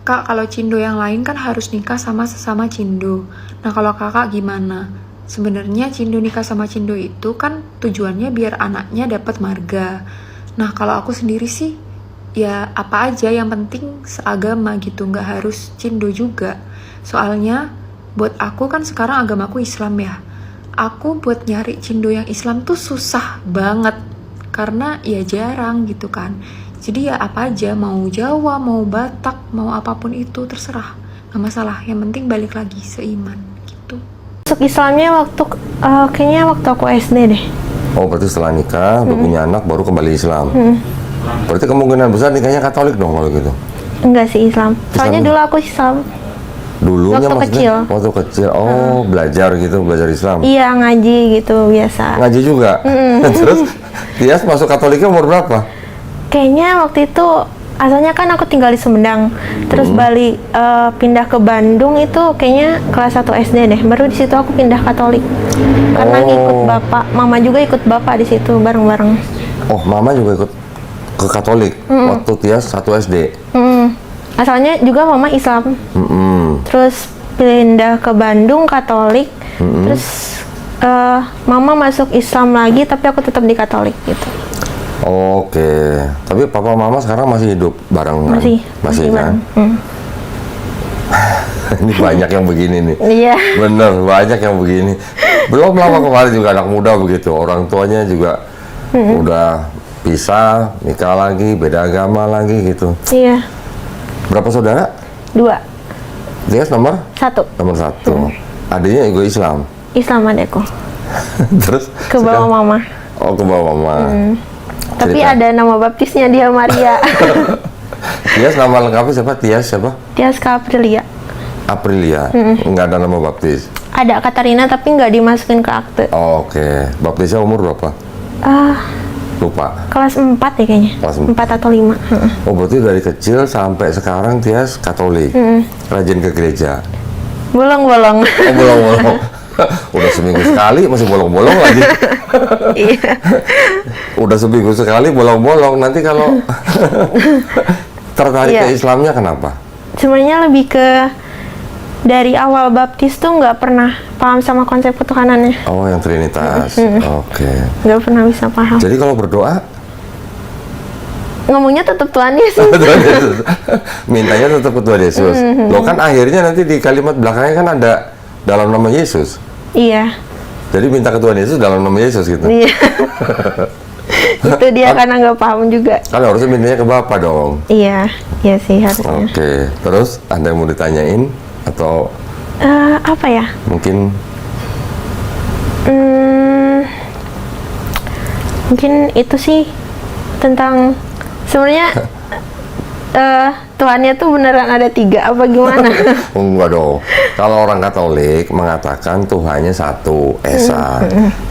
Kak, kalau cindo yang lain kan harus nikah sama sesama cindo. Nah, kalau kakak gimana? Sebenarnya cindo nikah sama cindo itu kan tujuannya biar anaknya dapat marga. Nah, kalau aku sendiri sih, ya apa aja yang penting seagama gitu, nggak harus cindo juga. Soalnya, buat aku kan sekarang agamaku Islam ya. Aku buat nyari cindo yang Islam tuh susah banget. Karena ya jarang gitu kan. Jadi ya apa aja, mau Jawa, mau Batak, mau apapun itu terserah, gak masalah. Yang penting balik lagi seiman gitu. Masuk Islamnya kayaknya waktu aku SD deh. Oh, berarti setelah nikah, udah punya anak, baru kembali Islam. Berarti kemungkinan besar nikahnya Katolik dong kalau gitu? Enggak sih, Islam. Soalnya dulu aku Islam. Dulunya Waktu kecil. Waktu kecil. Oh, belajar gitu, belajar Islam. Iya, ngaji gitu biasa. Ngaji juga. Terus Tias masuk Katoliknya umur berapa? Kayaknya waktu itu asalnya kan aku tinggal di Sumedang, terus balik pindah ke Bandung itu kayaknya kelas 1 SD deh. Baru di situ aku pindah Katolik. Karena ngikut bapak, mama juga ikut bapak di situ bareng-bareng. Oh, mama juga ikut ke Katolik waktu Tias 1 SD. Asalnya juga mama Islam. Terus pindah ke Bandung Katolik. Terus mama masuk Islam lagi, tapi aku tetap di Katolik gitu. Oke, tapi papa mama sekarang masih hidup bareng kan? Masih kan? Ini banyak yang begini nih. Iya. Bener, banyak yang begini. Belum lama kemarin juga anak muda begitu, orang tuanya juga udah pisah, nikah lagi, beda agama lagi gitu. Iya. Berapa saudara? 2. Dia nomor? 1. Nomor 1. Adiknya juga Islam. Islam adekku. Terus? Ke bawah mama. Oh, ke bawah mama. Tapi ada nama baptisnya dia Maria. Tias nama lengkapnya siapa? Tias siapa? Tias Aprilia. Aprilia. Nggak ada nama baptis. Ada Katarina tapi nggak dimasukin ke akte. Oke. Baptisnya umur berapa? Lupa. Kelas 4 ya kayaknya. Kelas 4 atau 5. Oh, berarti dari kecil sampai sekarang Tias Katolik. Rajin ke gereja. Bolong-bolong. Oh, bolong-bolong. Udah seminggu sekali masih bolong-bolong lagi. Iya. Udah seminggu sekali bolong-bolong. Nanti kalau tertarik ke Islamnya kenapa? Sebenarnya lebih ke dari awal baptis tuh nggak pernah paham sama konsep ketuhanannya. Oh, yang Trinitas. Oke. Nggak pernah bisa paham. Jadi kalau berdoa ngomongnya tetap Tuhan Yesus. Tuhan Yesus. Mintanya tetap ke Tuhan Yesus. Loh kan akhirnya nanti di kalimat belakangnya kan ada dalam nama Yesus. Iya. Jadi minta ke Tuhan Yesus dalam nama Yesus gitu. Iya. Itu dia karena nggak paham juga. Kan harusnya mintanya ke Bapa dong. Iya, iya sih harusnya. Oke. Terus ada yang mau ditanyain atau apa ya? mungkin Mungkin itu sih tentang sebenarnya Tuhannya tuh beneran ada 3 apa gimana? enggak dong. Kalau orang Katolik mengatakan Tuhannya satu, Esa.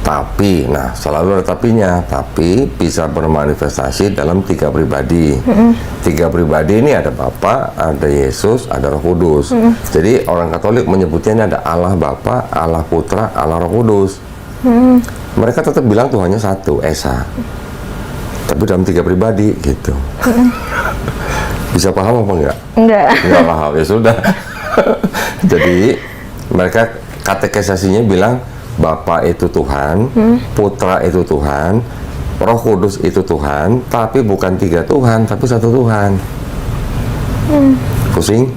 Tapi, nah selalu ada tapinya. Tapi bisa bermanifestasi dalam 3 pribadi. 3 pribadi ini ada Bapa, ada Yesus, ada Roh Kudus. Jadi orang Katolik menyebutnya ini ada Allah Bapa, Allah Putra, Allah Roh Kudus. Mereka tetap bilang Tuhannya satu, Esa. Tapi dalam 3 pribadi gitu. Bisa paham apa enggak? Enggak paham, ya sudah. Jadi mereka katekisasinya bilang Bapa itu Tuhan, Putra itu Tuhan, Roh Kudus itu Tuhan, tapi bukan 3 Tuhan, tapi 1 Tuhan. Pusing?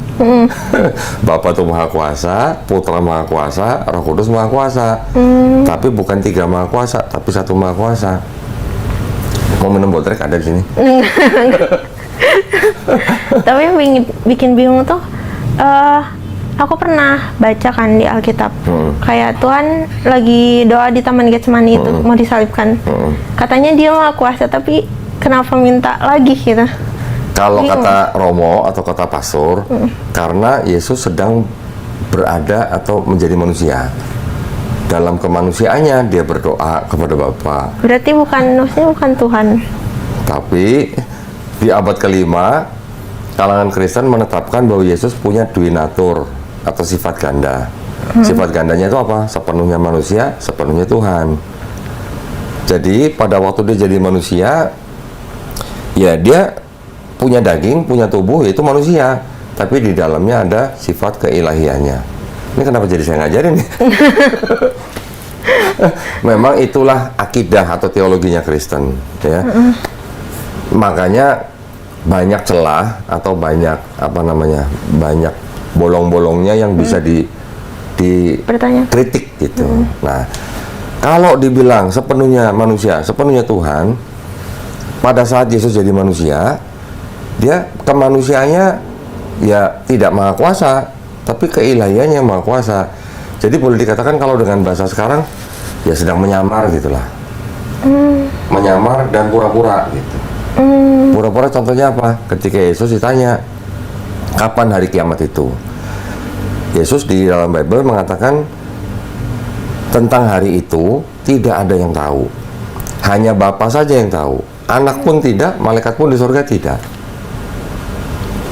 Bapa itu Maha Kuasa, Putra Maha Kuasa, Roh Kudus Maha Kuasa. Tapi bukan 3 Maha Kuasa, tapi 1 Maha Kuasa. Mau minum botrek ada di sini. Tapi yang bikin bingung tuh aku pernah baca kan di Alkitab kayak Tuhan lagi doa di Taman Getsemani itu mau disalibkan. Katanya dia Maha Kuasa tapi kenapa minta lagi gitu? Kalau kata Romo atau kata pastor, karena Yesus sedang berada atau menjadi manusia. Dalam kemanusiaannya dia berdoa kepada Bapa. Berarti bukan Tuhan. Tapi di abad ke-5 kalangan Kristen menetapkan bahwa Yesus punya dui natur atau sifat ganda. Sifat gandanya itu apa? Sepenuhnya manusia, sepenuhnya Tuhan. Jadi pada waktu dia jadi manusia, ya dia punya daging, punya tubuh, yaitu manusia. tapi di dalamnya ada sifat keilahiannya. Ini kenapa jadi saya ngajarin nih? Memang itulah akidah atau teologinya Kristen, ya. Makanya banyak celah atau banyak banyak bolong-bolongnya yang bisa kritik gitu. Nah, kalau dibilang sepenuhnya manusia, sepenuhnya Tuhan, pada saat Yesus jadi manusia, dia kemanusiaannya ya tidak maha kuasa, tapi keilahiannya yang maha kuasa. Jadi boleh dikatakan kalau dengan bahasa sekarang ya sedang menyamar gitulah. Menyamar dan pura-pura gitu. Pura-pura contohnya apa? Ketika Yesus ditanya kapan hari kiamat itu, Yesus di dalam Bible mengatakan tentang hari itu tidak ada yang tahu, hanya Bapa saja yang tahu. Anak pun tidak, malaikat pun di surga tidak.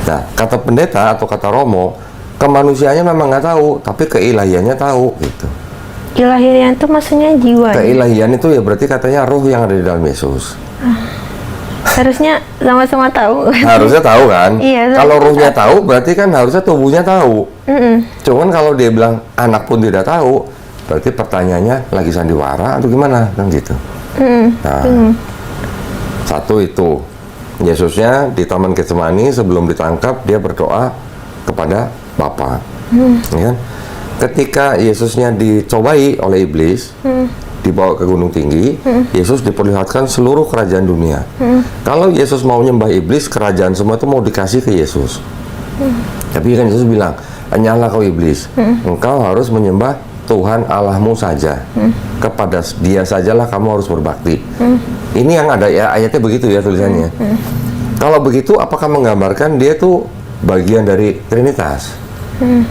Nah, kata pendeta atau kata Romo, kemanusiaannya memang nggak tahu, tapi keilahiannya tahu gitu. Ilahian itu maksudnya jiwa. Keilahian itu ya berarti katanya ruh yang ada di dalam Yesus. Harusnya sama-sama tahu. Harusnya tahu kan? Iya. Kalau ruhnya tahu, berarti kan harusnya tubuhnya tahu. Cuman kalau dia bilang anak pun tidak tahu, berarti pertanyaannya lagi sandiwara atau gimana kan gitu. Nah, satu itu, Yesusnya di Taman Getsemani sebelum ditangkap dia berdoa kepada Bapa. Ya kan? Ketika Yesusnya dicobai oleh iblis, dibawa ke gunung tinggi, Yesus diperlihatkan seluruh kerajaan dunia. Kalau Yesus mau nyembah iblis, kerajaan semua itu mau dikasih ke Yesus. Tapi kan Yesus bilang, "Hanyalah kau iblis, engkau harus menyembah Tuhan Allahmu saja. Kepada Dia sajalah kamu harus berbakti." Ini yang ada ya, ayatnya begitu ya tulisannya. Kalau begitu, apakah menggambarkan Dia tuh bagian dari Trinitas?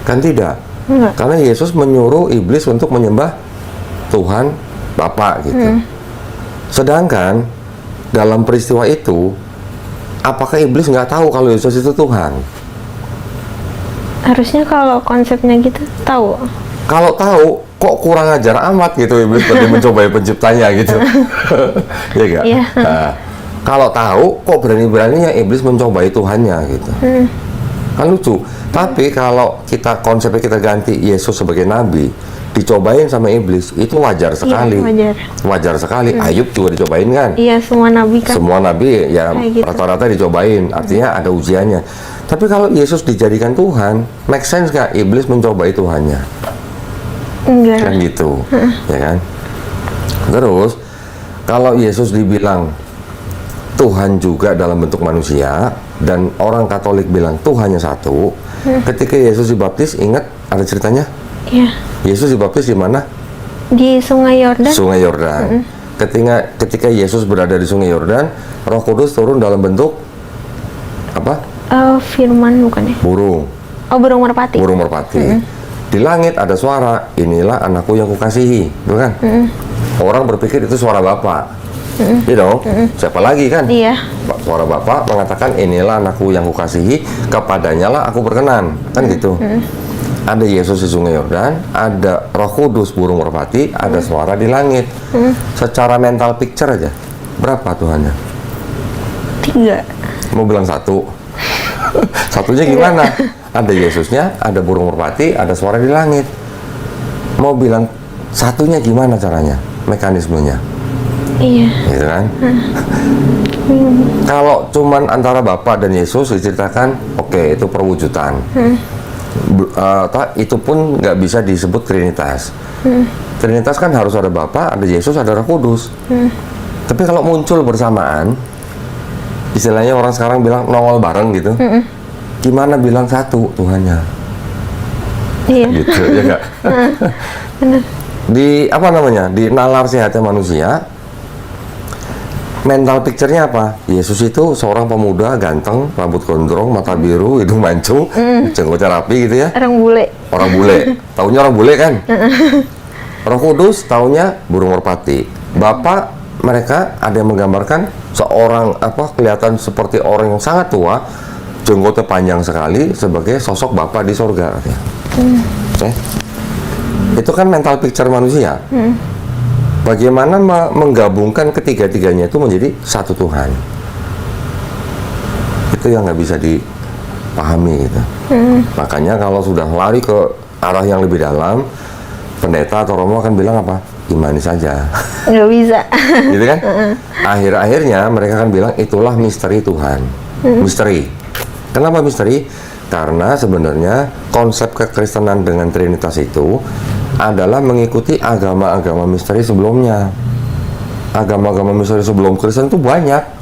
Kan tidak. Karena Yesus menyuruh iblis untuk menyembah Tuhan Bapa gitu. Sedangkan dalam peristiwa itu, apakah iblis nggak tahu kalau Yesus itu Tuhan? Harusnya kalau konsepnya gitu tahu. Kalau tahu, kok kurang ajar amat gitu iblis seperti mencobai penciptanya gitu. Iya nggak? Iya. Nah, kalau tahu, kok berani-beraninya iblis mencobai Tuhannya gitu. Kan lucu. Tapi kalau konsepnya kita ganti Yesus sebagai nabi, dicobain sama iblis, itu wajar sekali. Iya, wajar sekali. Ayub juga dicobain kan? Iya, semua nabi kan. Semua nabi ya gitu. rata-rata dicobain, artinya ada ujiannya. Tapi kalau Yesus dijadikan Tuhan, make sense nggak iblis mencobai Tuhannya? Enggak. Kan gitu, ya kan? Terus kalau Yesus dibilang Tuhan juga dalam bentuk manusia, dan orang Katolik bilang Tuhannya satu, ketika Yesus dibaptis, ingat ada ceritanya? Iya. Yesus dibaptis di mana? Di Sungai Yordan. Sungai Yordan. Ketika Yesus berada di Sungai Yordan, Roh Kudus turun dalam bentuk apa? Firman bukan ya? Burung. Oh, burung merpati. Burung merpati. Di langit ada suara, inilah anakku yang kukasihi, bukan? Orang berpikir itu suara Bapa. You know, siapa lagi kan? Iya. Suara Bapa mengatakan inilah anakku yang kukasihi, kepadanya lah aku berkenan, kan gitu. Ada Yesus di Sungai Yordan, ada Roh Kudus burung merpati, ada suara di langit. Secara mental picture aja, berapa Tuhannya? 3. Mau bilang 1. Satunya gimana? Ada Yesusnya, ada burung merpati, ada suara di langit. Mau bilang satunya gimana caranya? Mekanismenya? Iya. Gitu kan? Kalau cuman antara Bapa dan Yesus diceritakan, oke, itu perwujudan. Itu pun nggak bisa disebut Trinitas. Trinitas kan harus ada Bapa, ada Yesus, ada Roh Kudus. Tapi kalau muncul bersamaan, istilahnya orang sekarang bilang nongol bareng gitu. Gimana bilang satu Tuhannya? Iya. Gitu ya nggak? Benar. Di nalar sehatnya manusia, mental picture-nya apa? Yesus itu seorang pemuda ganteng, rambut gondrong, mata biru, hidung mancung, jenggotnya rapi gitu ya. Orang bule. Orang bule. Taunya orang bule kan? Roh Kudus taunya burung merpati. Bapak mereka ada yang menggambarkan seorang kelihatan seperti orang yang sangat tua, jenggotnya panjang sekali sebagai sosok Bapa di sorga. Okay? Itu kan mental picture manusia. Bagaimana menggabungkan ketiga-tiganya itu menjadi satu Tuhan? Itu yang nggak bisa pahami gitu. Makanya kalau sudah lari ke arah yang lebih dalam, pendeta atau romo akan bilang apa? Imani saja. Nggak bisa. Gitu kan? Akhir-akhirnya mereka akan bilang itulah misteri Tuhan. Misteri. Kenapa misteri? Karena sebenarnya konsep kekristenan dengan Trinitas itu adalah mengikuti agama-agama misteri sebelumnya. Agama-agama misteri sebelum Kristen itu banyak.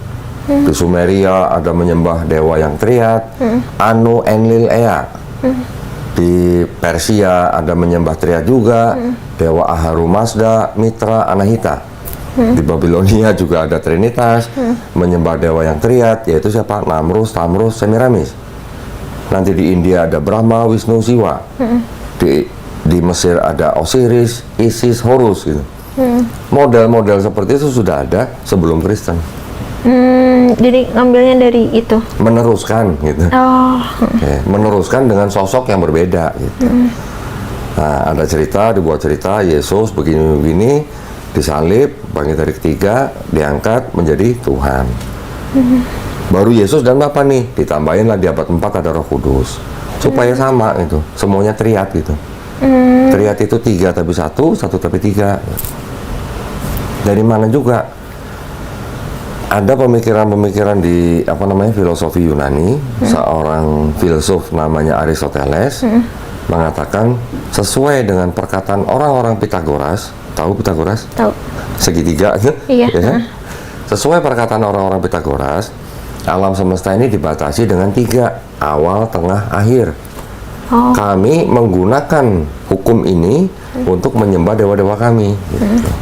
Di Sumeria ada menyembah dewa yang triad, Anu, Enlil, Ea. Di Persia ada menyembah triad juga, dewa Ahura Mazda, Mitra, Anahita. Di Babilonia juga ada Trinitas, menyembah dewa yang triad, yaitu siapa? Namrus, Tamrus, Semiramis. Nanti di India ada Brahma, Wisnu, Siwa. Di Mesir ada Osiris, Isis, Horus gitu. Model-model seperti itu sudah ada sebelum Kristen. Jadi ngambilnya dari itu. Meneruskan gitu. Oh. Oke, meneruskan dengan sosok yang berbeda gitu. Nah, ada cerita, dibuat cerita Yesus begini-begini, disalib, bangkit dari ketiga, diangkat menjadi Tuhan. Baru Yesus dan Bapa nih, ditambahin lah di abad 4 ada Roh Kudus. Supaya sama gitu, semuanya triad gitu. Triad itu 3 tapi 1, 1 tapi 3. Dari mana juga? Ada pemikiran-pemikiran di filosofi Yunani, seorang filsuf namanya Aristoteles mengatakan sesuai dengan perkataan orang-orang Pitagoras. Tahu Pitagoras? Tahu. Segitiga, Iya. ya kan? Sesuai perkataan orang-orang Pitagoras, alam semesta ini dibatasi dengan 3, awal, tengah, akhir. Kami menggunakan hukum ini untuk menyembah dewa-dewa kami. Gitu.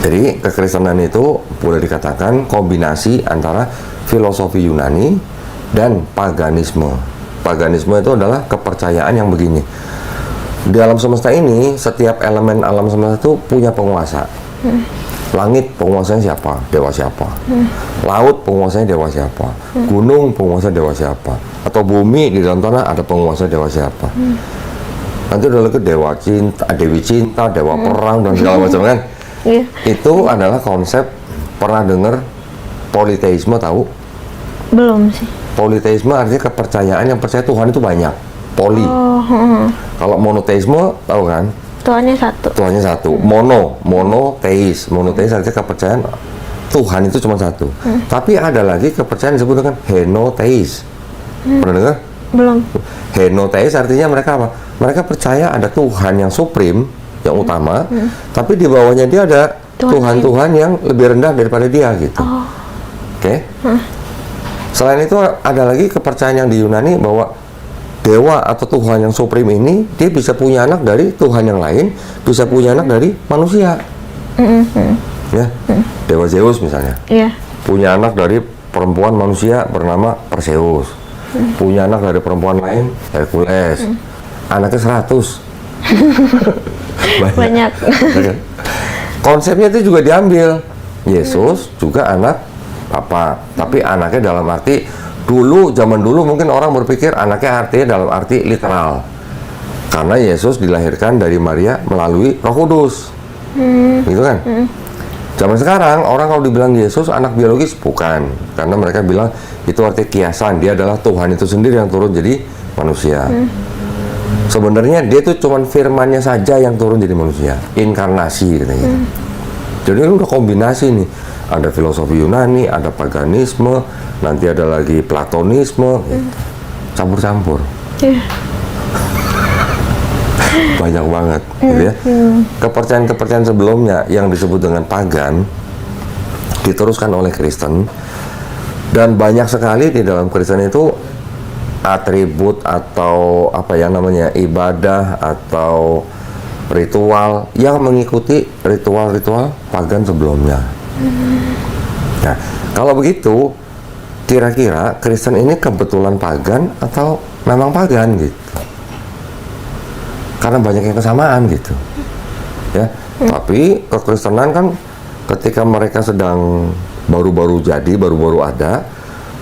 Jadi kekristenan itu boleh dikatakan kombinasi antara filosofi Yunani dan paganisme. Paganisme itu adalah kepercayaan yang begini. Di alam semesta ini, setiap elemen alam semesta itu punya penguasa. Langit penguasanya siapa? Dewa siapa? Laut penguasanya dewa siapa? Gunung penguasa dewa siapa? Atau bumi di dalam tanah ada penguasa dewa siapa? Nanti udah lagi dewa cinta, dewi cinta, dewa perang dan segala macam kan? Iya. Itu adalah konsep, pernah dengar politeisme tahu? Belum sih. Politeisme artinya kepercayaan yang percaya Tuhan itu banyak. Poli. Kalau monoteisme tahu kan? Tuhannya satu. Tuhannya satu. Monoteis. Monoteis artinya kepercayaan Tuhan itu cuma satu. Tapi ada lagi kepercayaan disebut dengan henoteis. Pernah dengar? Belum. Henoteis artinya mereka apa? Mereka percaya ada Tuhan yang supreme, yang utama, tapi di bawahnya dia ada Tuhan-Tuhan yang lebih rendah daripada dia gitu. Oke? Selain itu ada lagi kepercayaan yang di Yunani bahwa dewa atau Tuhan yang supreme ini dia bisa punya anak dari Tuhan yang lain, bisa punya anak dari manusia. Ya, dewa Zeus misalnya. Iya. Punya anak dari perempuan manusia bernama Perseus. Punya anak dari perempuan lain Hercules. Anaknya 100. Banyak. Konsepnya itu juga diambil. Yesus juga anak Papa, tapi anaknya dalam arti zaman dulu mungkin orang berpikir anaknya artinya dalam arti literal. Karena Yesus dilahirkan dari Maria melalui Roh Kudus. Gitu kan? Zaman sekarang orang kalau dibilang Yesus anak biologis bukan, karena mereka bilang itu artinya kiasan, dia adalah Tuhan itu sendiri yang turun jadi manusia. Sebenarnya dia itu cuman firmannya saja yang turun jadi manusia, inkarnasi katanya. Jadi ini udah kombinasi nih, ada filosofi Yunani, ada paganisme, nanti ada lagi Platonisme, campur-campur. Banyak banget, gitu ya. Kepercayaan-kepercayaan sebelumnya yang disebut dengan pagan diteruskan oleh Kristen, dan banyak sekali di dalam Kristen itu atribut atau ibadah atau ritual yang mengikuti ritual-ritual pagan sebelumnya. Nah, kalau begitu kira-kira Kristen ini kebetulan pagan atau memang pagan gitu? Karena banyak yang kesamaan gitu, ya. Tapi kekristenan kan ketika mereka sedang baru-baru ada,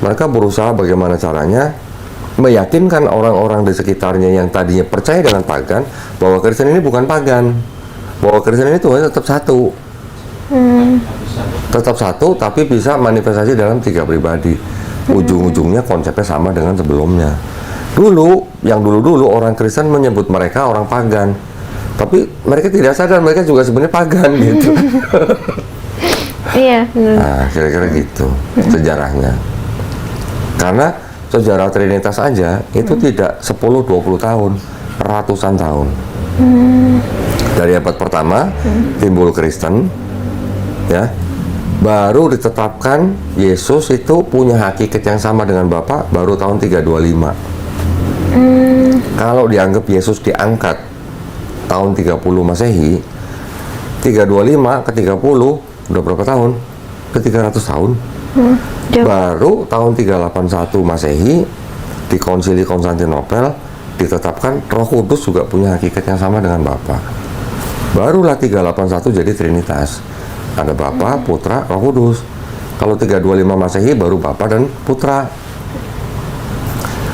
mereka berusaha bagaimana caranya meyakinkan orang-orang di sekitarnya yang tadinya percaya dengan pagan bahwa Kristen ini bukan pagan, bahwa Kristen ini Tuhan tetap satu, tetap satu, tapi bisa manifestasi dalam 3 pribadi. Ujung-ujungnya konsepnya sama dengan sebelumnya. Dulu, yang dulu-dulu orang Kristen menyebut mereka orang pagan. Tapi mereka tidak sadar mereka juga sebenarnya pagan gitu. Iya, benar. Nah, kira-kira gitu sejarahnya. Karena sejarah Trinitas aja itu tidak 10-20 tahun, ratusan tahun. Dari abad pertama timbul Kristen, ya. Baru ditetapkan Yesus itu punya hakikat yang sama dengan Bapa baru tahun 325. Kalau dianggap Yesus diangkat tahun 30 Masehi, 325 ke 30 udah berapa tahun? Ke 300 tahun. Jauh. Baru tahun 381 Masehi di Konsili Konstantinopel ditetapkan Roh Kudus juga punya hakikat yang sama dengan Bapa. Barulah 381 jadi Trinitas. Ada Bapa, Putra, Roh Kudus. Kalau 325 Masehi baru Bapa dan Putra.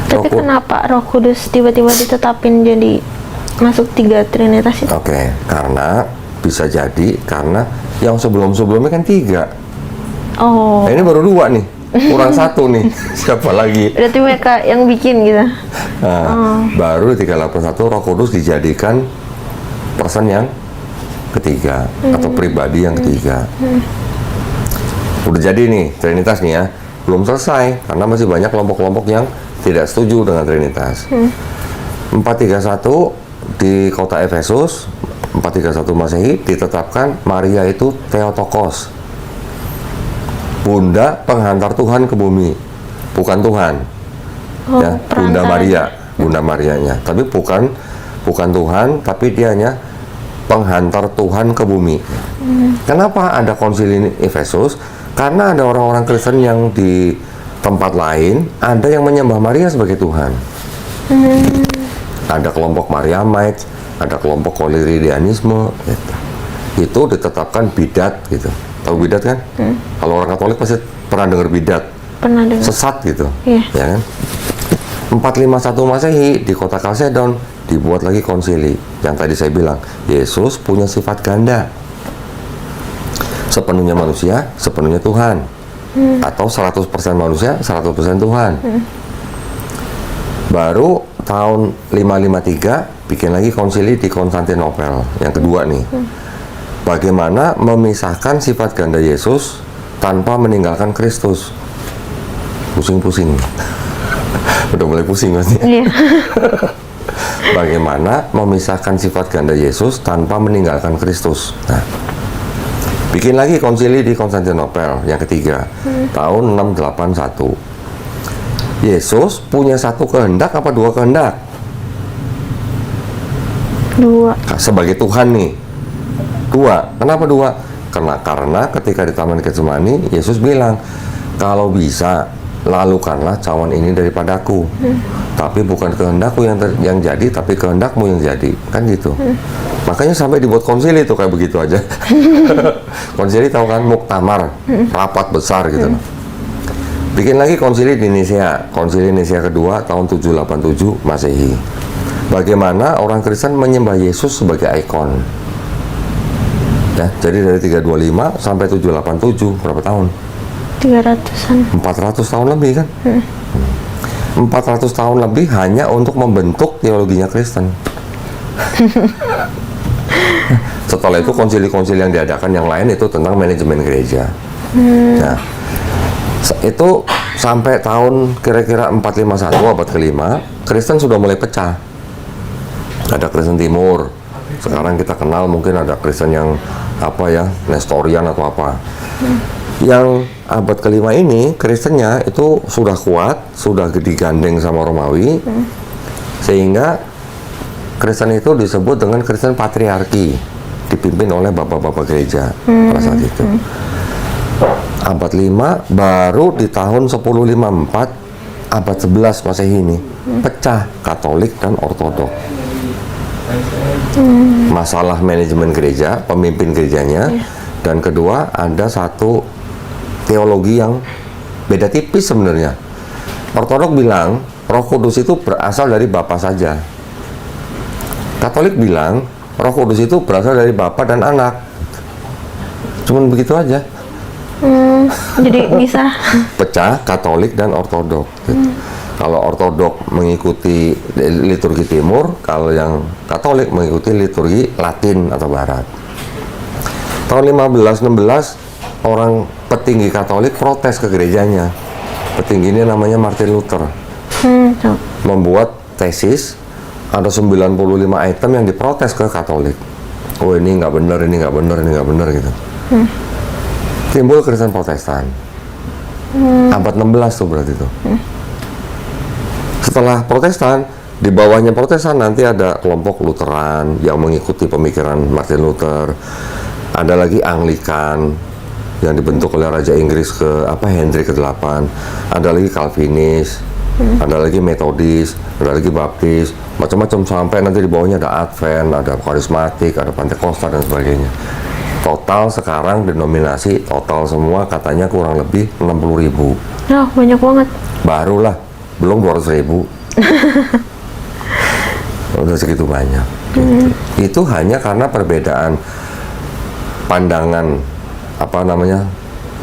Tapi kenapa Roh Kudus tiba-tiba ditetapin jadi masuk 3 Trinitas itu? Oke, karena bisa jadi karena yang sebelum-sebelumnya kan 3. Oh, Nah, ini baru 2 nih, kurang 1 nih. Siapa lagi? berarti mereka yang bikin gitu. Nah, baru di 381 Roh Kudus dijadikan person yang ketiga atau pribadi yang ketiga. Udah jadi nih Trinitas nih ya, belum selesai karena masih banyak kelompok-kelompok yang tidak setuju dengan Trinitas. 431 di kota Efesus, 431 Masehi ditetapkan Maria itu Theotokos, Bunda penghantar Tuhan ke bumi, bukan Tuhan. Oh, Ya, Bunda perantara. Maria, Bunda Marianya, tapi bukan Tuhan, tapi dia hanya penghantar Tuhan ke bumi. Kenapa ada konsili ini Efesus? Karena ada orang-orang Kristen yang di tempat lain ada yang menyembah Maria sebagai Tuhan. Ada kelompok Mariamite, ada kelompok Koliridianisme, gitu. Itu ditetapkan bidat gitu. Tahu bidat kan? Kalau orang Katolik pasti pernah dengar bidat, Pernah dengar. sesat gitu. Iya. Ya kan? 451 Masehi di kota Kalsedon dibuat lagi konsili. Yang tadi saya bilang, Yesus punya sifat ganda. Sepenuhnya manusia, sepenuhnya Tuhan. Atau 100% manusia, 100% Tuhan. Baru tahun 553 bikin lagi konsili di Konstantinopel. Yang kedua nih. Bagaimana memisahkan sifat ganda Yesus tanpa meninggalkan Kristus. Pusing-pusing. Udah mulai pusing pasti. Iya. Bagaimana memisahkan sifat ganda Yesus tanpa meninggalkan Kristus. Nah, bikin lagi konsili di Konstantinopel yang ketiga, tahun 681. Yesus punya satu kehendak apa 2 kehendak? 2. Sebagai Tuhan nih, 2. Kenapa 2? Karena ketika di Taman Getsemani, Yesus bilang, kalau bisa, lalukanlah cawan ini daripadaku. Tapi bukan kehendakku yang jadi, tapi kehendakmu yang jadi. Kan gitu. Makanya sampai dibuat konsili tuh kayak begitu aja. Konsili tahu kan, muktamar, rapat besar gitu. Bikin lagi konsili di Nicea. Konsili Nicea kedua tahun 787 Masehi. Bagaimana orang Kristen menyembah Yesus sebagai ikon. Ya, jadi dari 325 sampai 787 berapa tahun? 300-an. 400 tahun lebih kan? 400 tahun lebih hanya untuk membentuk teologinya Kristen. Setelah itu konsili-konsili yang diadakan yang lain itu tentang manajemen gereja. Nah, itu sampai tahun kira-kira 451 abad kelima, Kristen sudah mulai pecah. Ada Kristen Timur. Sekarang kita kenal mungkin ada Kristen yang apa ya, Nestorian atau apa. Yang abad kelima ini Kristennya itu sudah kuat, sudah digandeng sama Romawi, sehingga Kristen itu disebut dengan Kristen patriarki, dipimpin oleh bapak-bapak gereja pada saat itu. Abad 5 baru di tahun 1054 abad 11 Masehi ini pecah Katolik dan Ortodok. Masalah manajemen gereja, pemimpin gerejanya, dan kedua ada satu teologi yang beda tipis sebenarnya. Ortodok bilang Roh Kudus itu berasal dari Bapa saja. Katolik bilang Roh Kudus itu berasal dari Bapa dan Anak. Cuman begitu aja. Jadi bisa. Pecah Katolik dan Ortodok. Gitu. Kalau Ortodok mengikuti liturgi Timur, kalau yang Katolik mengikuti liturgi Latin atau Barat. Tahun 1516 orang petinggi Katolik protes ke gerejanya. Petinggi ini namanya Martin Luther. Membuat tesis, ada 95 item yang diprotes ke Katolik. Oh ini nggak benar, ini nggak benar, ini nggak benar gitu. Timbul Kristen Protestan. Abad 16 tuh berarti tuh. Setelah Protestan, di bawahnya Protestan nanti ada kelompok Lutheran yang mengikuti pemikiran Martin Luther. Ada lagi Anglikan yang dibentuk oleh Raja Inggris Henry ke-8. Ada lagi Calvinis, ada lagi Metodis, ada lagi Baptis, macam-macam sampai nanti di bawahnya ada Advent, ada Karismatik, ada Pentakosta dan sebagainya. Total sekarang denominasi total semua katanya kurang lebih 60.000. Oh, banyak banget. Barulah, belum 200.000. Udah segitu banyak. Gitu. Itu hanya karena perbedaan pandangan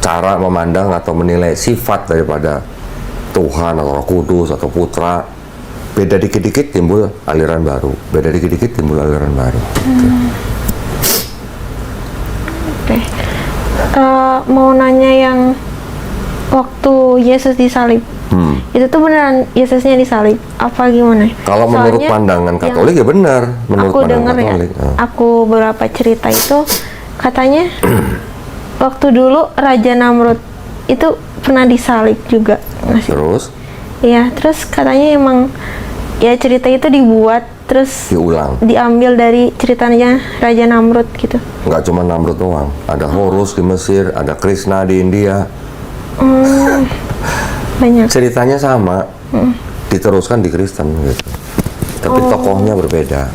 cara memandang atau menilai sifat daripada Tuhan atau Roh Kudus atau Putra. Beda dikit-dikit timbul aliran baru. Beda dikit-dikit timbul aliran baru. Oke. Mau nanya yang waktu Yesus disalib. Itu tuh beneran Yesusnya disalib apa gimana? Kalau menurut Soalnya pandangan Katolik ya benar. Menurut aku pandangan dengar Katolik. ya, aku beberapa cerita itu katanya waktu dulu Raja Namrud itu pernah disalib juga. Terus? Iya, terus katanya emang ya cerita itu dibuat terus diambil dari ceritanya Raja Namrud gitu. Nggak cuma Namrud doang, ada Horus di Mesir, ada Krishna di India. Banyak. Ceritanya sama, diteruskan di Kristen gitu. Tapi tokohnya berbeda.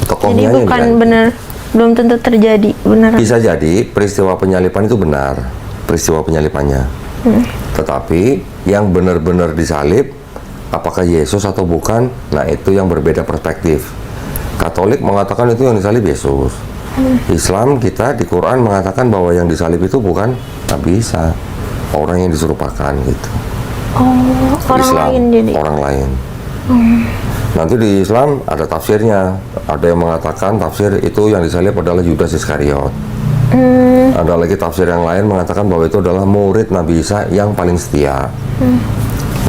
Jadi bukan benar, belum tentu terjadi benar. Bisa jadi peristiwa penyalipan itu benar, peristiwa penyalipannya. Tetapi yang benar-benar disalib, apakah Yesus atau bukan? Nah itu yang berbeda perspektif. Katolik mengatakan itu yang disalib Yesus. Islam kita di Quran mengatakan bahwa yang disalib itu bukan Nabi Isa, orang yang diserupakan gitu. Orang Islam, lain jadi. orang lain. Nanti di Islam ada tafsirnya. Ada yang mengatakan tafsir itu yang disalib adalah Yudas Iskariot. Ada lagi tafsir yang lain mengatakan bahwa itu adalah murid Nabi Isa yang paling setia.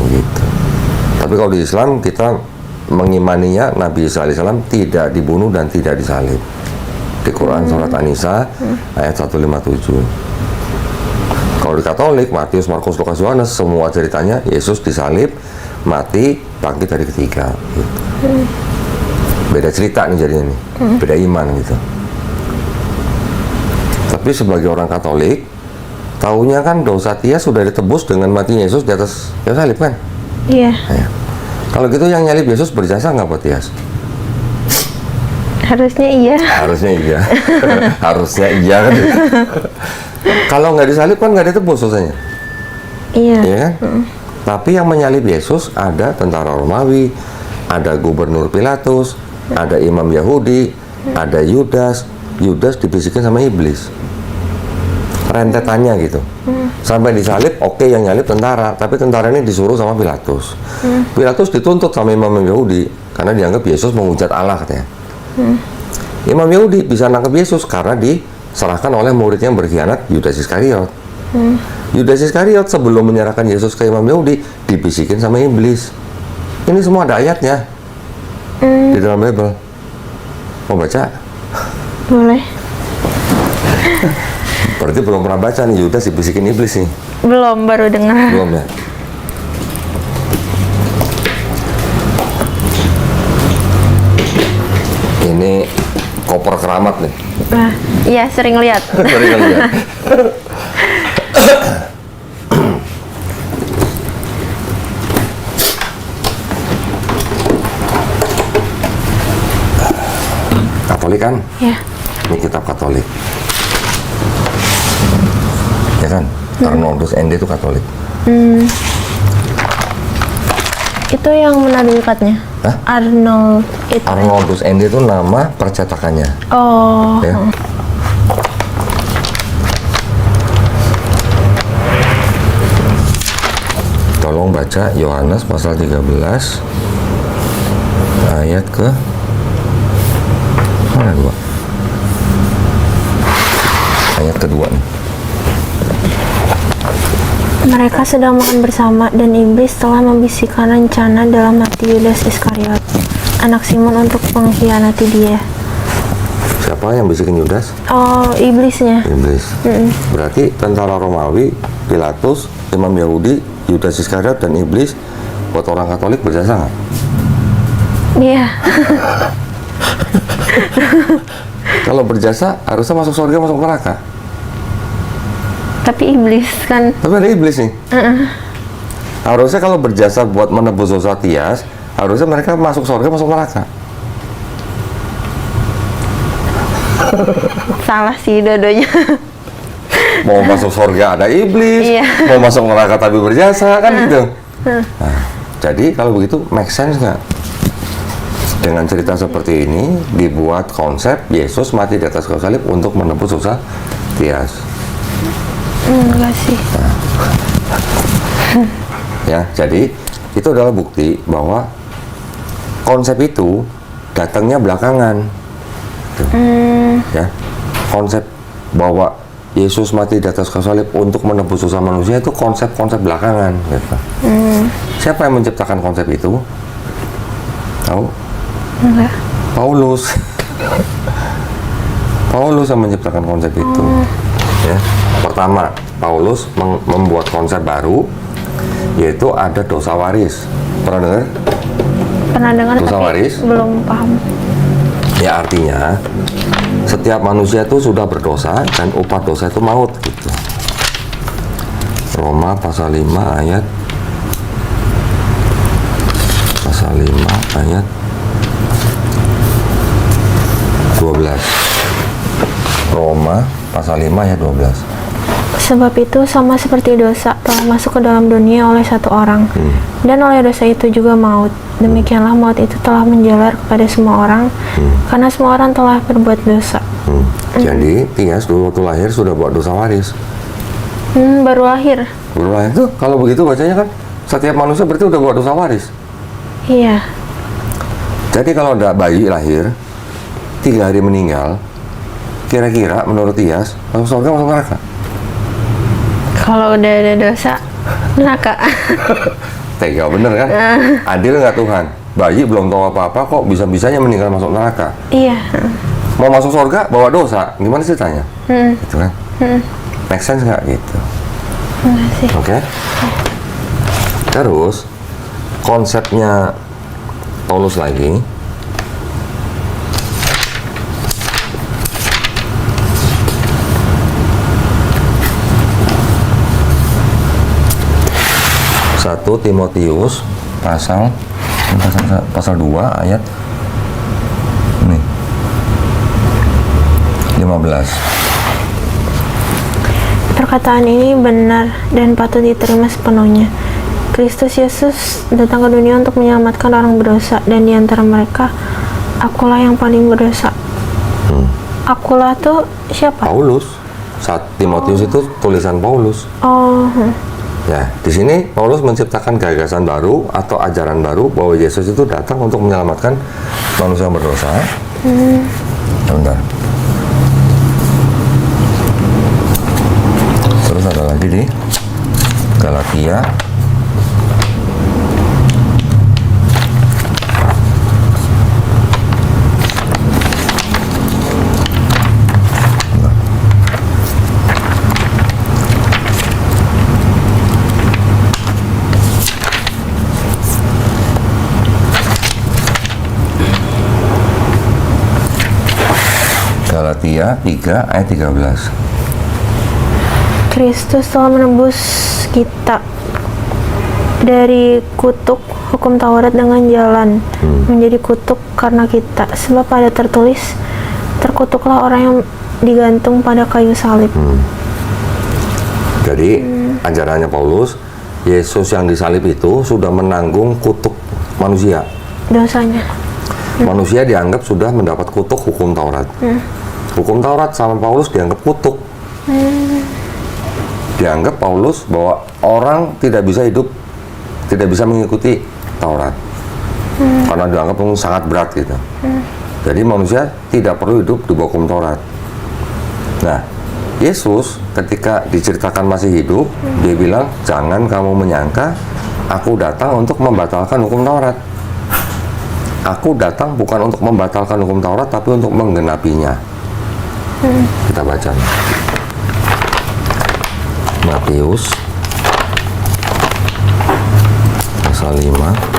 Gitu. Tapi kalau di Islam kita mengimaninya Nabi Isa alaihissalam tidak dibunuh dan tidak disalib. Di Quran surat An-Nisa ayat 157. Kalau di Katolik, Matius, Markus, Lukas, Yohanes, semua ceritanya Yesus disalib, mati, bangkit hari ketiga. Gitu. Beda cerita nih jadinya nih, beda iman gitu. Tapi sebagai orang Katolik, taunya kan dosa Tias sudah ditebus dengan mati Yesus di atas kayu salib kan? Iya. Ya. Kalau gitu yang nyalib Yesus berjasa nggak buat Tias? Harusnya iya. Harusnya iya. Harusnya iya kan? Kalau nggak disalib kan nggak ditebus dosanya. Iya. Iya kan? Tapi yang menyalib Yesus ada tentara Romawi, ada gubernur Pilatus, ada imam Yahudi, ada Yudas. Yudas dibisikin sama iblis. Rentetannya gitu. Sampai disalib, oke, yang nyalib tentara, tapi tentara ini disuruh sama Pilatus. Pilatus dituntut sama imam Yahudi karena dianggap Yesus menghujat Allah katanya. Imam Yahudi bisa nangkep Yesus karena diserahkan oleh murid yang berkhianat, Yudas Iskariot. Yudas Iskariot sebelum menyerahkan Yesus ke imam Yahudi dibisikin sama iblis. Ini semua ada ayatnya di dalam Bible. Mau baca? Boleh. Berarti belum pernah baca nih, Yudas dibisikin iblis nih. Belum, baru dengar. Belum ya? Ini koper keramat nih. Nah, iya sering lihat. Sering lihat. Katolik kan? Ya. Ini kitab Katolik. Ya kan? Arnoldus ND itu Katolik. Itu yang menampilkannya. Hah? Arnold itu. Arnoldus ND itu nama percetakannya. Oh. Ya. Tolong baca Yohanes pasal 13 ayat ke mana 2? Ayat kedua nih. Mereka sedang makan bersama dan iblis telah membisikkan rencana dalam hati Yudas Iskariot, anak Simon, untuk mengkhianati dia. Siapa yang bisikin Yudas? Oh, iblisnya. Iblis. Berarti tentara Romawi, Pilatus, Imam Yahudi, Yudas Iskariot, dan iblis buat orang Katolik berjasa nggak? Iya. Kalau berjasa harusnya masuk surga, masuk neraka. Tapi iblis kan. Tapi ada iblis nih. Harusnya kalau berjasa buat menebus dosa Tias, harusnya mereka masuk surga, masuk neraka. Salah sih dua-duanya. Mau masuk surga ada iblis, Iya. mau masuk neraka tapi berjasa, kan gitu. Nah, jadi kalau begitu make sense nggak? Dengan cerita seperti ini dibuat konsep Yesus mati di atas kayu salib untuk menebus dosa Tias. Enggak sih. Ya, jadi itu adalah bukti bahwa konsep itu datangnya belakangan. Tuh. Ya, konsep bahwa Yesus mati di atas kayu salib untuk menebus dosa manusia itu konsep-konsep belakangan. Gitu. Siapa yang menciptakan konsep itu? Tahu? Enggak. Paulus. Paulus yang menciptakan konsep itu. Ya. Pertama, Paulus membuat konsep baru, yaitu ada dosa waris. Pernah dengar? Pernah dengar Dosa tapi waris? belum paham. Ya, artinya setiap manusia itu sudah berdosa dan upah dosa itu maut gitu. Roma pasal 5 ayat 12. Roma pasal 5 ayat 12. Sebab itu sama seperti dosa telah masuk ke dalam dunia oleh satu orang, dan oleh dosa itu juga maut. Demikianlah maut itu telah menjalar kepada semua orang, karena semua orang telah berbuat dosa. Jadi Tias dulu waktu lahir sudah buat dosa waris. Baru lahir. Baru lahir tuh kalau begitu bacanya kan setiap manusia berarti udah buat dosa waris. Iya. Jadi kalau ada bayi lahir 3 hari meninggal, kira-kira menurut Tias masuk surga masuk neraka? Kalau udah ada dosa, neraka. Tega bener kan? Adil nggak Tuhan? Bayi belum tahu apa-apa kok bisa-bisanya meninggal masuk neraka. Iya. Mau masuk surga bawa dosa, gimana ceritanya? Gitu kan? Make sense nggak gitu? Enggak sih. Oke? Terus konsepnya Paulus lagi. Satu Timotius pasal 2 ayat nih 15. Perkataan ini benar dan patut diterima sepenuhnya. Kristus Yesus datang ke dunia untuk menyelamatkan orang berdosa, dan di antara mereka akulah yang paling berdosa. Akulah tuh siapa? Paulus. Timotius itu tulisan Paulus. Oh. Ya, di sini Paulus menciptakan gagasan baru atau ajaran baru bahwa Yesus itu datang untuk menyelamatkan manusia yang berdosa. Bentar. Terus ada lagi di Galatia. Galatia 3 ayat 13. Kristus telah menebus kita dari kutuk hukum Taurat dengan jalan menjadi kutuk karena kita. Sebab ada tertulis, terkutuklah orang yang digantung pada kayu salib. Jadi ajarannya Paulus, Yesus yang disalib itu sudah menanggung kutuk manusia. Dosanya. Manusia dianggap sudah mendapat kutuk hukum Taurat. Hukum Taurat sama Paulus dianggap kutuk. Dianggap Paulus bahwa orang tidak bisa hidup tidak bisa mengikuti Taurat karena dianggap sangat berat gitu. Jadi manusia tidak perlu hidup di bawah hukum Taurat. Nah, Yesus ketika diceritakan masih hidup, dia bilang, jangan kamu menyangka aku datang untuk membatalkan hukum Taurat. Aku datang bukan untuk membatalkan hukum Taurat, tapi untuk menggenapinya. Kita baca. Matius pasal 5.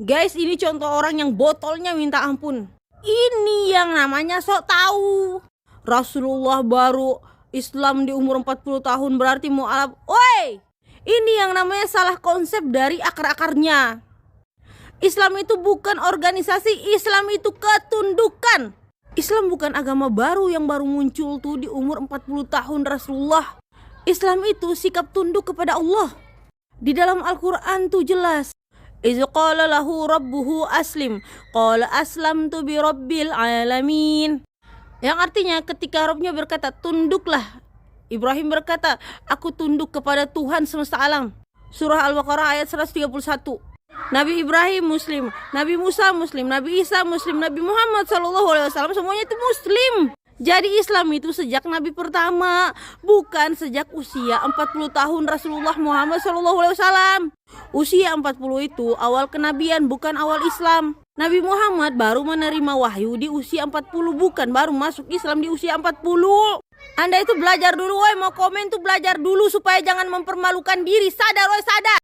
Guys, ini contoh orang yang botolnya minta ampun. Ini yang namanya sok tahu. Rasulullah baru Islam di umur 40 tahun berarti mu'alaf. Woi, ini yang namanya salah konsep dari akar-akarnya. Islam itu bukan organisasi, Islam itu ketundukan. Islam bukan agama baru yang baru muncul tuh di umur 40 tahun Rasulullah. Islam itu sikap tunduk kepada Allah. Di dalam Al-Quran tuh jelas. Iz qala lahu rabbuhu aslim, qala aslamtu bi rabbil alamin. Yang artinya ketika Rabbnya berkata tunduklah, Ibrahim berkata aku tunduk kepada Tuhan semesta alam. Surah Al-Baqarah ayat 131. Nabi Ibrahim Muslim, Nabi Musa Muslim, Nabi Isa Muslim, Nabi Muhammad SAW semuanya itu Muslim. Jadi Islam itu sejak Nabi pertama, bukan sejak usia 40 tahun Rasulullah Muhammad SAW. Usia 40 itu awal kenabian, bukan awal Islam. Nabi Muhammad baru menerima wahyu di usia 40, bukan baru masuk Islam di usia 40. Anda itu belajar dulu, woy, mau komen tuh belajar dulu supaya jangan mempermalukan diri. Sadar, woy, sadar.